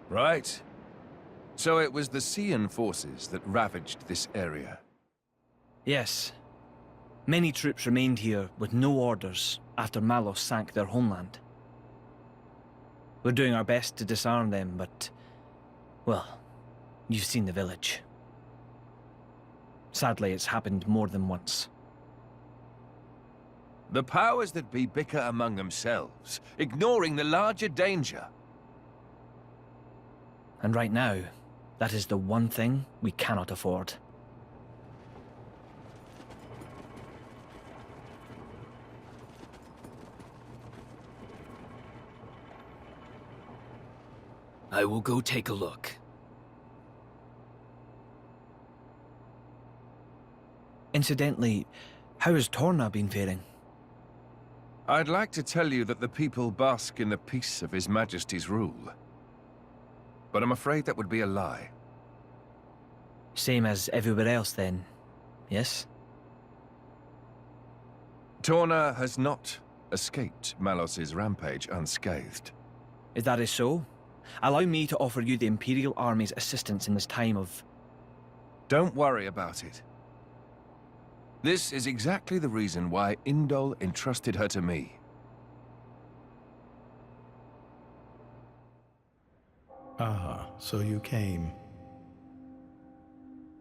Right. So it was the Cian forces that ravaged this area. Yes. Many troops remained here with no orders after Malos sank their homeland. We're doing our best to disarm them, but... well, you've seen the village. Sadly, it's happened more than once. The powers that be bicker among themselves, ignoring the larger danger. And right now, that is the one thing we cannot afford. I will go take a look. Incidentally, how has Torna been faring? I'd like to tell you that the people bask in the peace of His Majesty's rule. But I'm afraid that would be a lie. Same as everywhere else then, yes? Torna has not escaped Malos's rampage unscathed. If that is so, allow me to offer you the Imperial Army's assistance in this time of... Don't worry about it. This is exactly the reason why Indol entrusted her to me. Ah, so you came.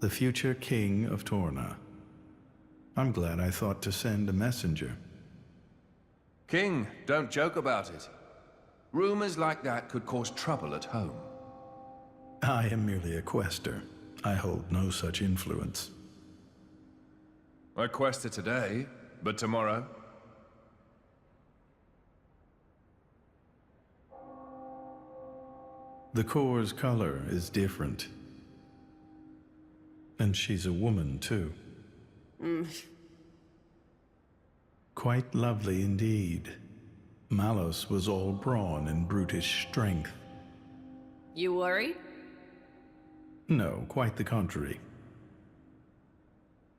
The future king of Torna. I'm glad I thought to send a messenger. King, don't joke about it. Rumors like that could cause trouble at home. I am merely a quester. I hold no such influence. I quested today, but tomorrow? The cour's color is different. And she's a woman, too. Quite lovely indeed. Malos was all brawn and brutish strength. You worry? No, quite the contrary.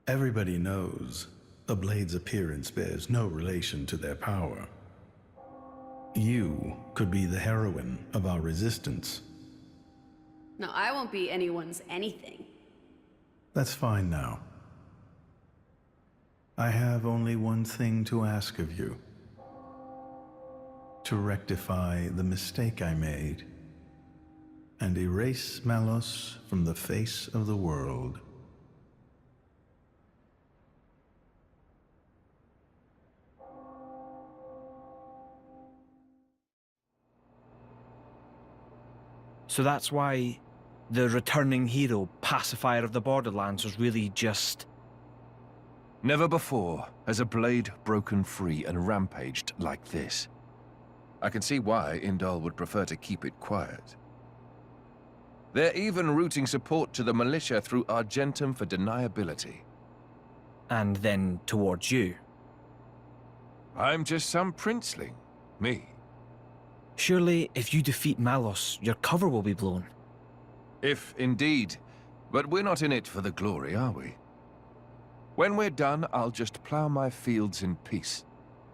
Everybody knows a blade's appearance bears no relation to their power. You could be the heroine of our resistance. No, I won't be anyone's anything. That's fine now. I have only one thing to ask of you. To rectify the mistake I made and erase Malos from the face of the world. So that's why the returning hero, pacifier of the Borderlands, was really just... Never before has a blade broken free and rampaged like this. I can see why Indol would prefer to keep it quiet. They're even routing support to the militia through Argentum for deniability. And then towards you. I'm just some princeling. Me. Surely, if you defeat Malos, your cover will be blown. If indeed. But we're not in it for the glory, are we? When we're done, I'll just plow my fields in peace.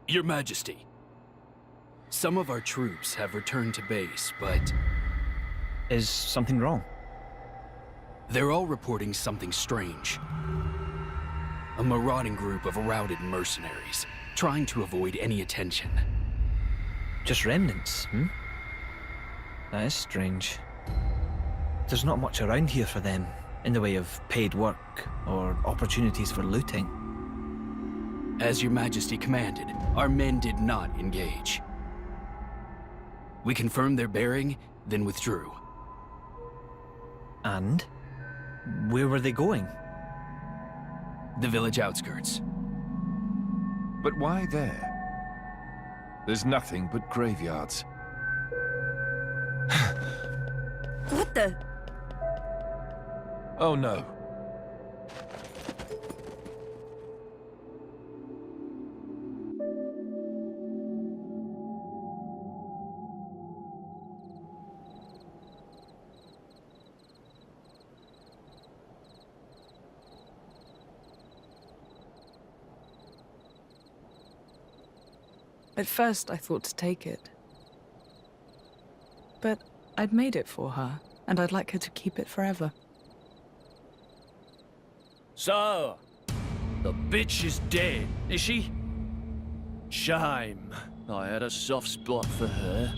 Your Majesty, some of our troops have returned to base, but... Is something wrong? they're all reporting something strange. A marauding group of routed mercenaries, trying to avoid any attention. Just remnants, hmm? That is strange. There's not much around here for them, in the way of paid work or opportunities for looting. As your Majesty commanded, our men did not engage. We confirmed their bearing, then withdrew. And? Where were they going? The village outskirts. But why there? There's nothing but graveyards. What the? Oh no. At first, I thought to take it. But I'd made it for her, and I'd like her to keep it forever. So, the bitch is dead, is she? Shame. I had a soft spot for her.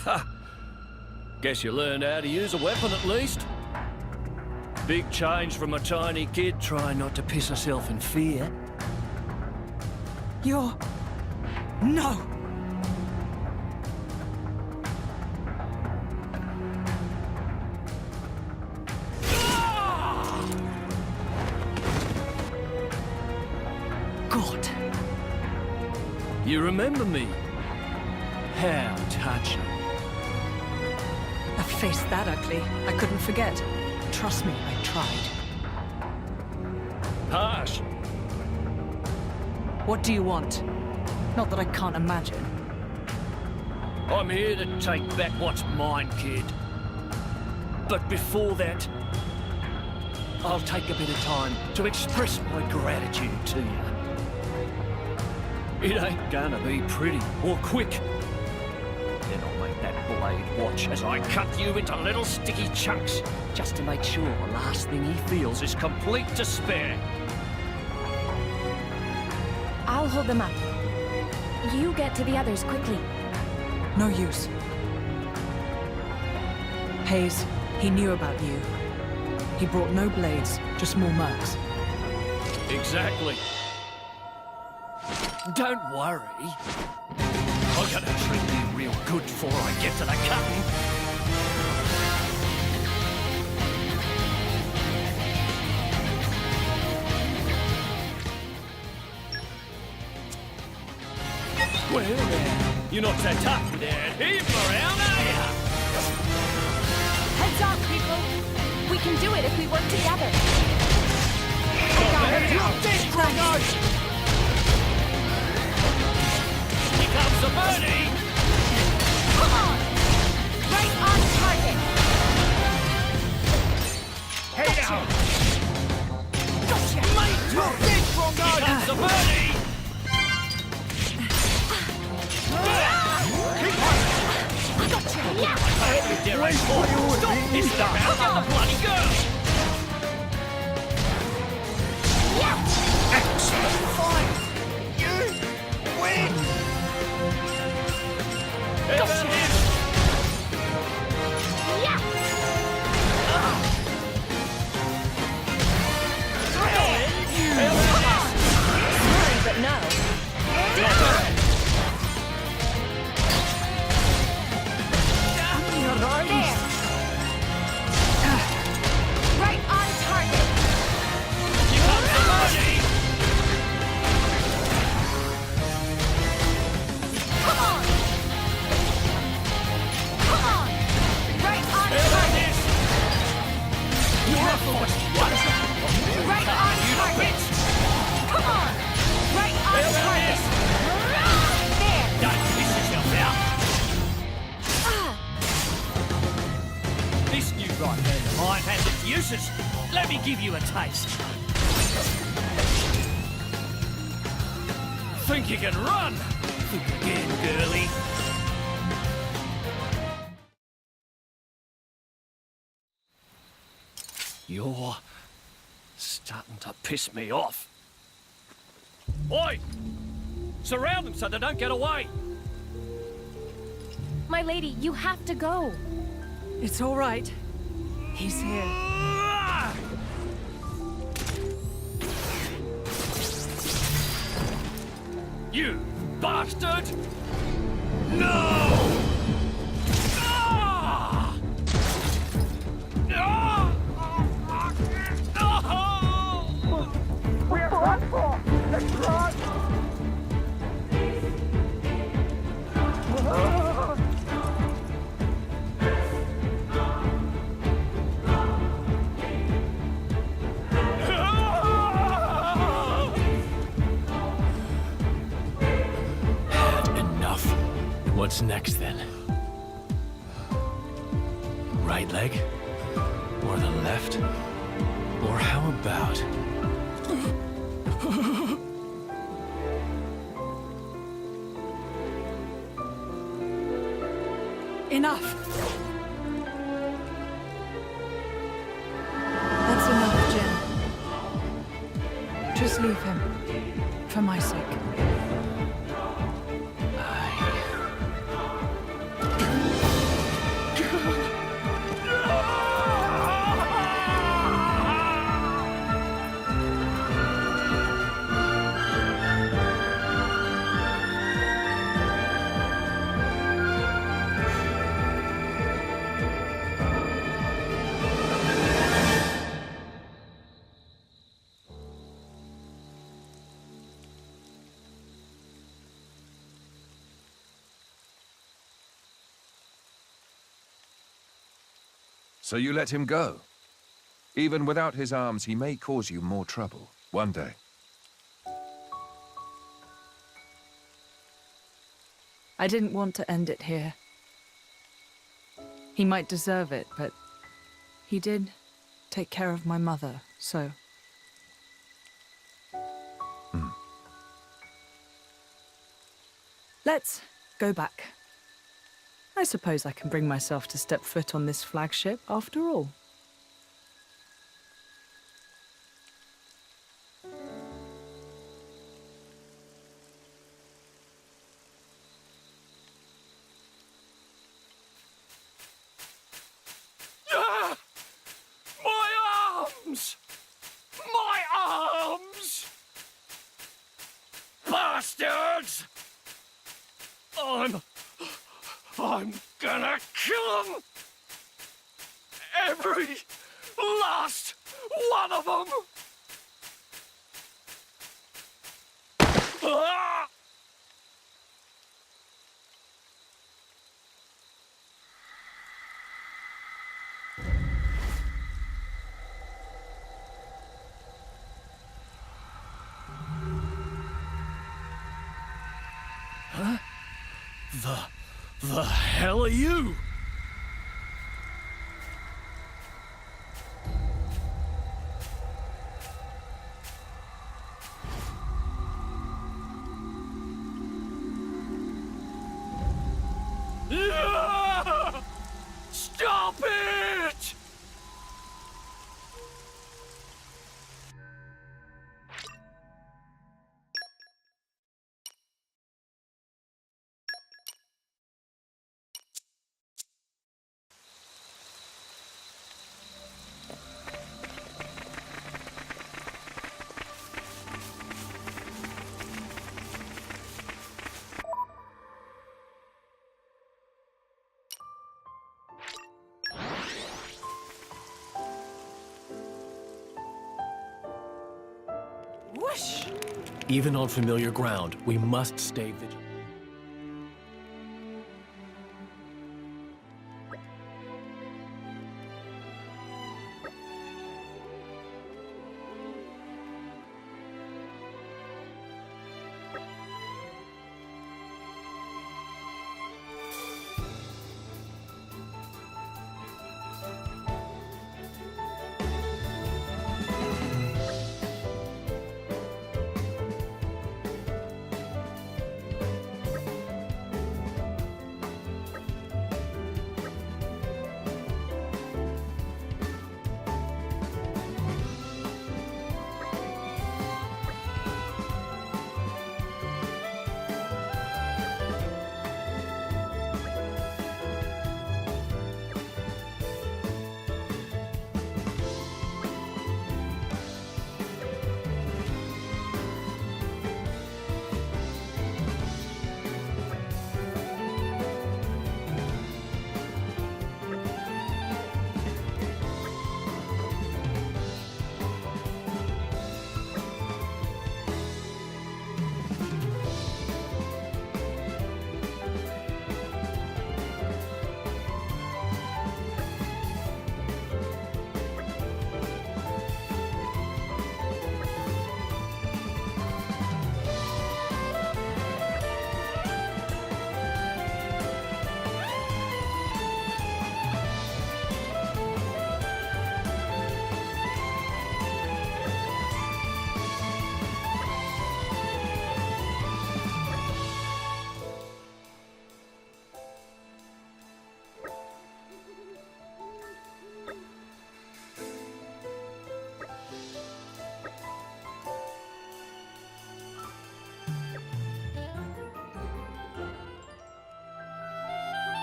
Ha! Guess you learned how to use a weapon at least. Big change from a tiny kid trying not to piss herself in fear. You're... No! Gort. You remember me? How touching. A face that ugly, I couldn't forget. Trust me, I tried. Harsh. What do you want? Not that I can't imagine. I'm here to take back what's mine, kid. But before that, I'll take a bit of time to express my gratitude to you. It ain't gonna be pretty or quick. Then I'll make that blade watch as I cut you into little sticky chunks, just to make sure the last thing he feels is complete despair. I'll hold them up. You get to the others quickly. No use. Hayes, he knew about you. He brought no blades, just more mercs. Exactly. Don't worry. I'm gonna treat you real good before I get to the cutting. Well now, you're not so tough without him around, are ya? Heads off, people! We can do it if we work together. Here comes the birdie! Come on! Right on target! Hey down! Gotcha! Here comes the birdie! Gotcha! Yeah! Stop this stuff! Get the bloody girl! Yeah! Excellent fight! You win! Gotcha! Yeah! Come on! Sorry, but no. There! Right on target! Here comes the birdie! Come on! Come on! Right on target! Careful what you want! Right on target! Come on! Right on target! There! Don't piss yourself out! This new right hand of mine has its uses. Let me give you a taste. Think you can run? Think again, girlie. You're starting to piss me off. Oi! Surround them so they don't get away. My lady, you have to go. It's all right. He's here. You bastard! No! Ah! Ah! Oh! We're run! Let's run! What's next, then? Right leg? Or the left? Or how about... Enough! That's enough, Jen. Just leave him. For my sake. So you let him go? Even without his arms, he may cause you more trouble, one day. I didn't want to end it here. He might deserve it, but he did take care of my mother, so... Let's go back. I suppose I can bring myself to step foot on this flagship after all. My arms! My arms! Bastards! I'm gonna kill them! Every last one of them! Ah! Huh? The hell are you? Stop it! Whoosh! Even on familiar ground, we must stay vigilant.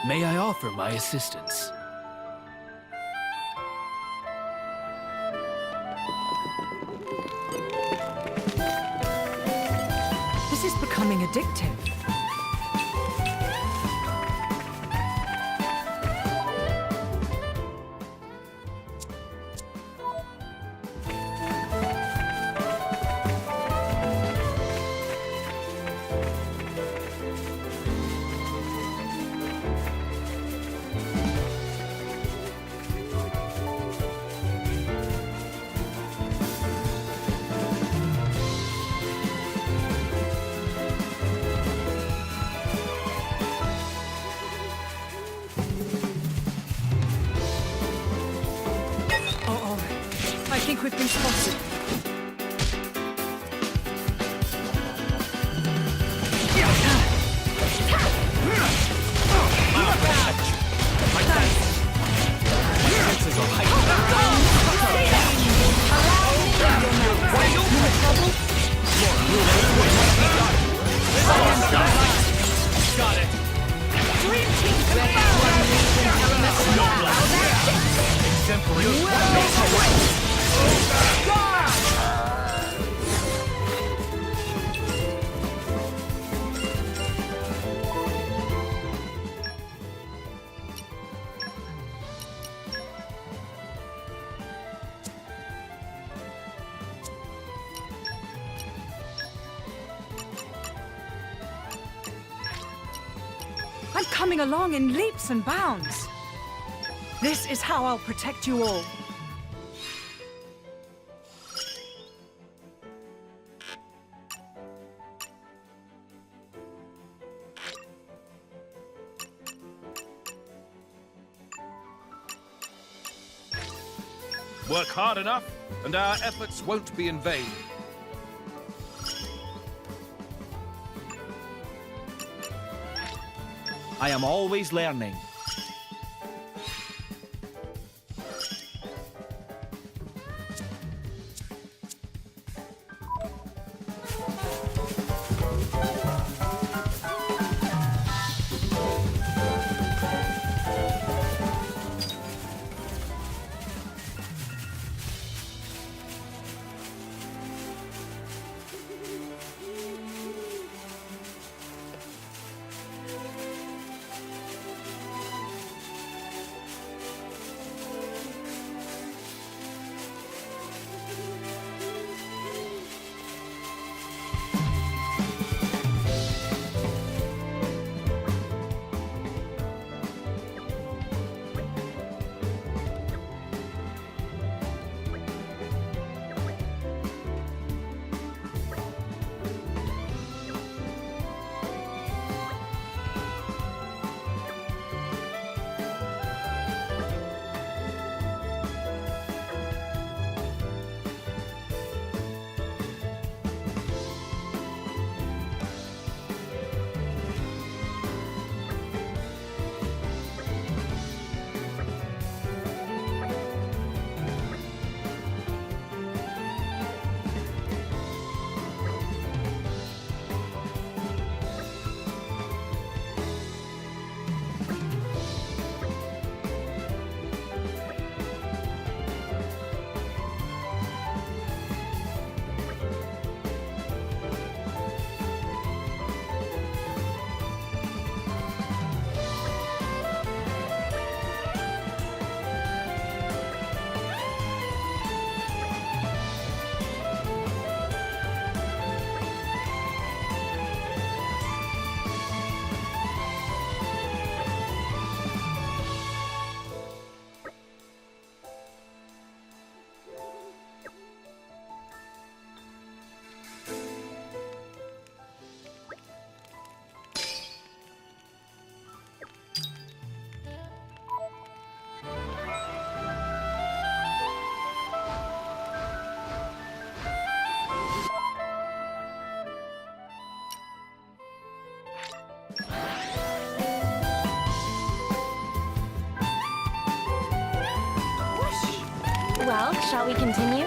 May I offer my assistance? This is becoming addictive. I think we've been spotted. Got it. I'm coming along in leaps and bounds. This is how I'll protect you all. Work hard enough, and our efforts won't be in vain. I am always learning. Well, shall we continue?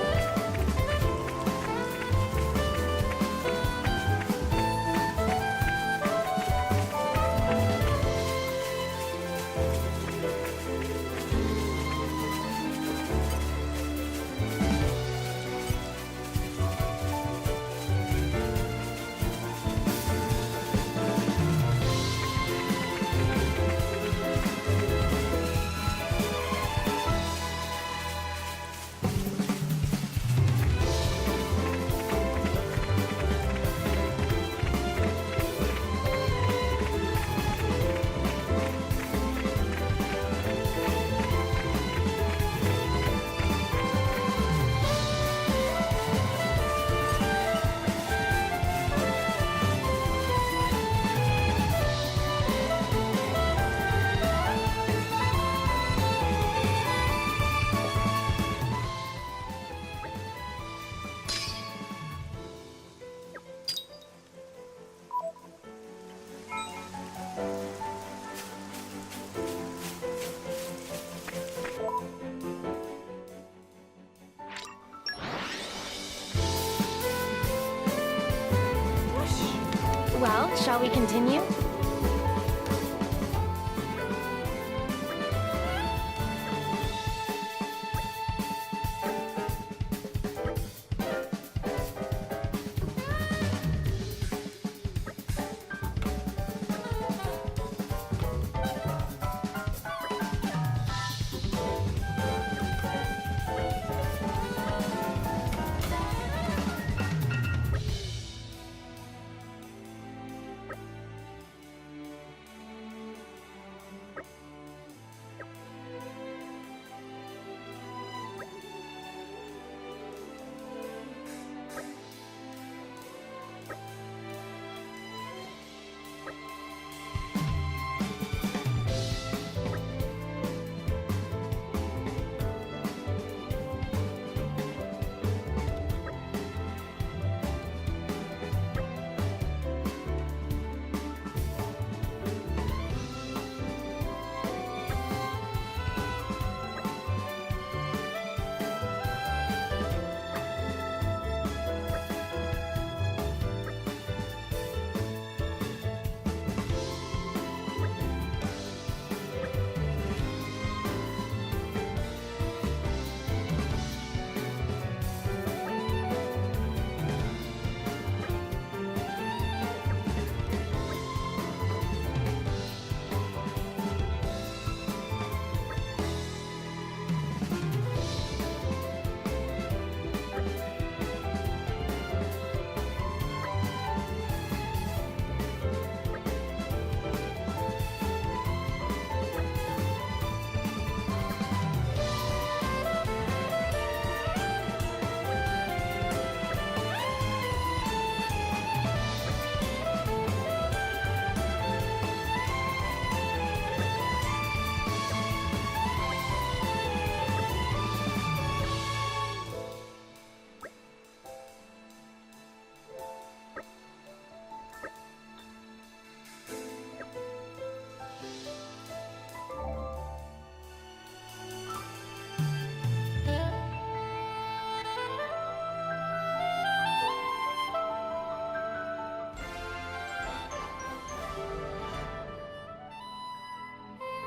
Well, shall we continue?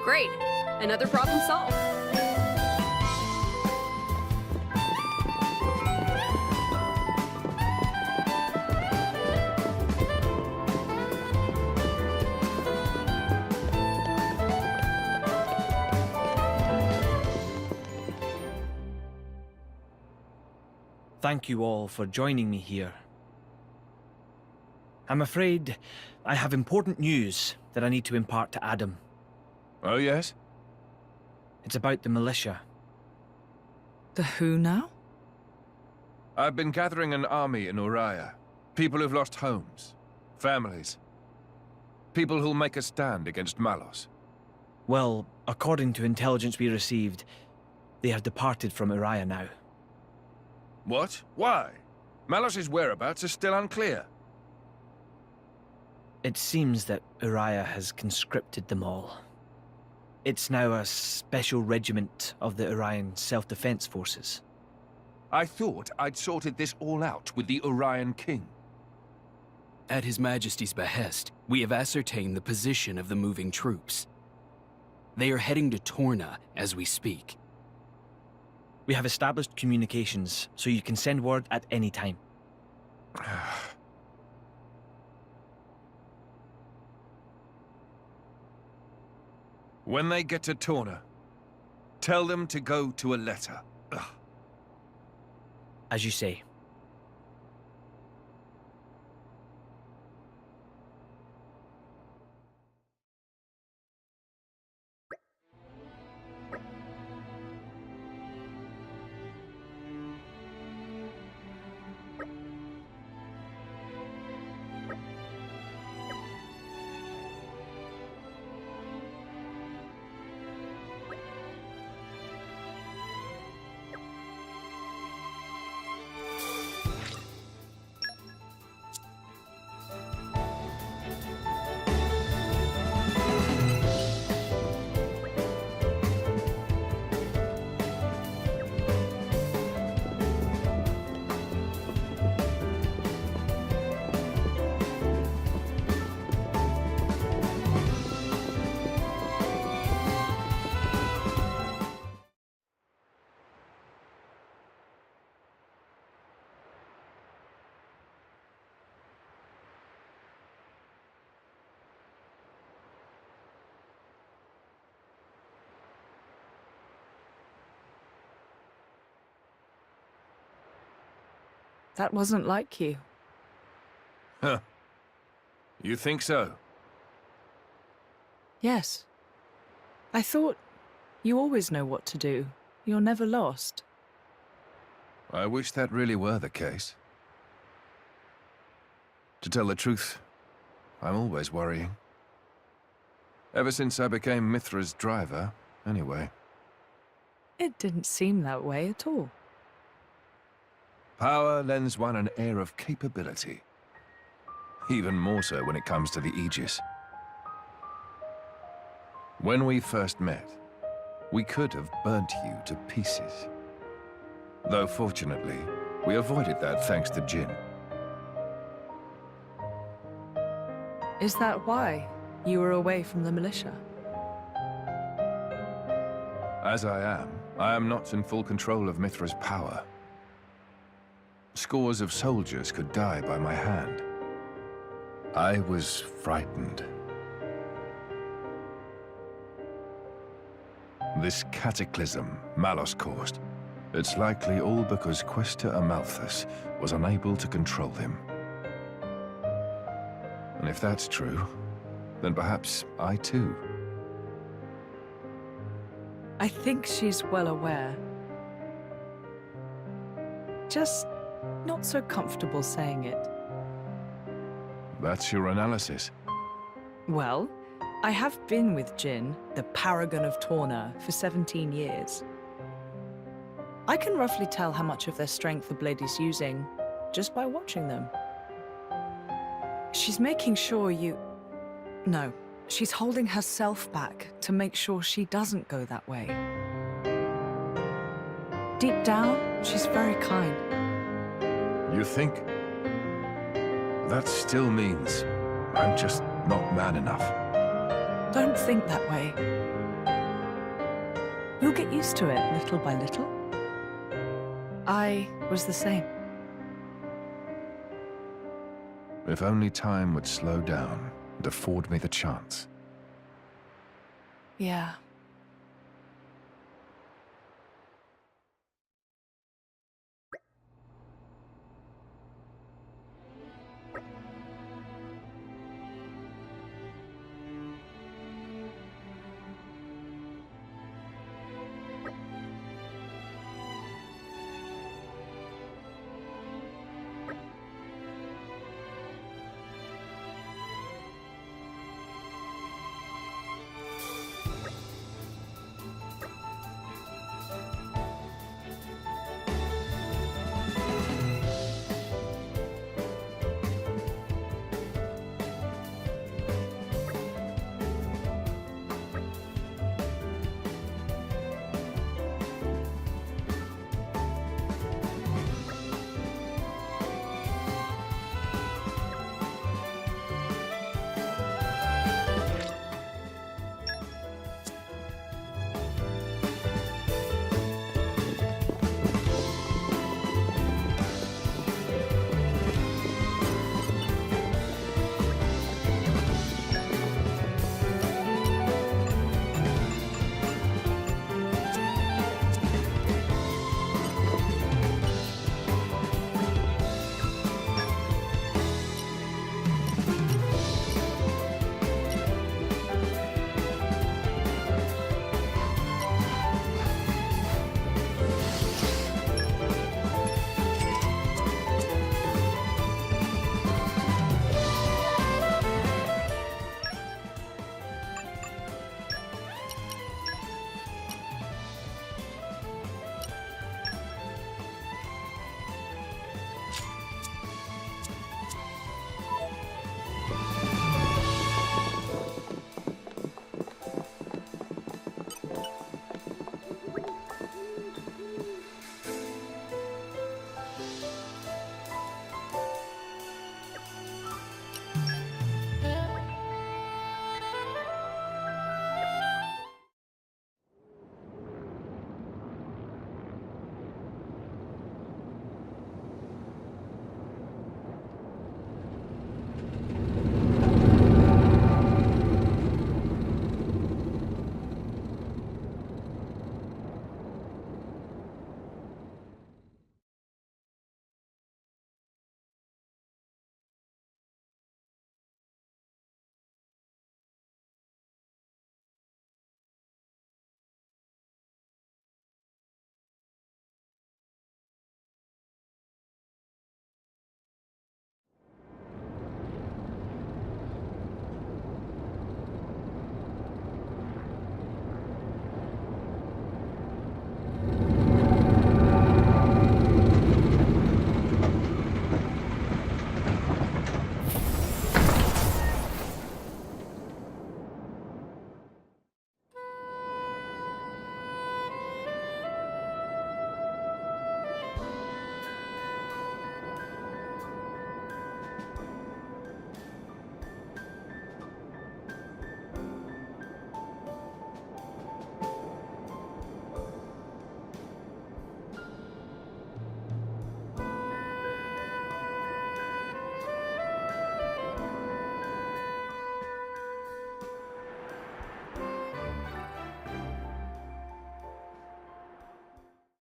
Great. Another problem solved. Thank you all for joining me here. I'm afraid I have important news that I need to impart to Adam. Oh, yes? It's about the militia. The who now? I've been gathering an army in Uriah. People who've lost homes, families. People who'll make a stand against Malos. Well, according to intelligence we received, they have departed from Uriah now. What? Why? Malos's whereabouts are still unclear. It seems that Uriah has conscripted them all. It's now a special regiment of the Urian self-defense forces. I thought I'd sorted this all out with the Urian king. At His Majesty's behest, we have ascertained the position of the moving troops. They are heading to Torna as we speak. We have established communications, so you can send word at any time. When they get to Torna, tell them to go to a letter. Ugh. As you say. That wasn't like you. Huh. You think so? Yes. I thought you always know what to do. You're never lost. I wish that really were the case. To tell the truth, I'm always worrying. Ever since I became Mithra's driver, anyway. It didn't seem that way at all. Power lends one an air of capability. Even more so when it comes to the Aegis. When we first met, we could have burnt you to pieces. Though fortunately, we avoided that thanks to Jin. Is that why you were away from the militia? As I am not in full control of Mithra's power. Scores of soldiers could die by my hand. I was frightened. This cataclysm Malos caused, it's likely all because Questa Amalthus was unable to control him. And if that's true, then perhaps I too. I think she's well aware. Just not so comfortable saying it. That's your analysis. Well, I have been with Jin, the paragon of Torna, for 17 years. I can roughly tell how much of their strength the blade is using, just by watching them. She's making sure you... No, she's holding herself back to make sure she doesn't go that way. Deep down, she's very kind. You think? That still means I'm just not man enough. Don't think that way. You'll get used to it little by little. I was the same. If only time would slow down and afford me the chance. Yeah.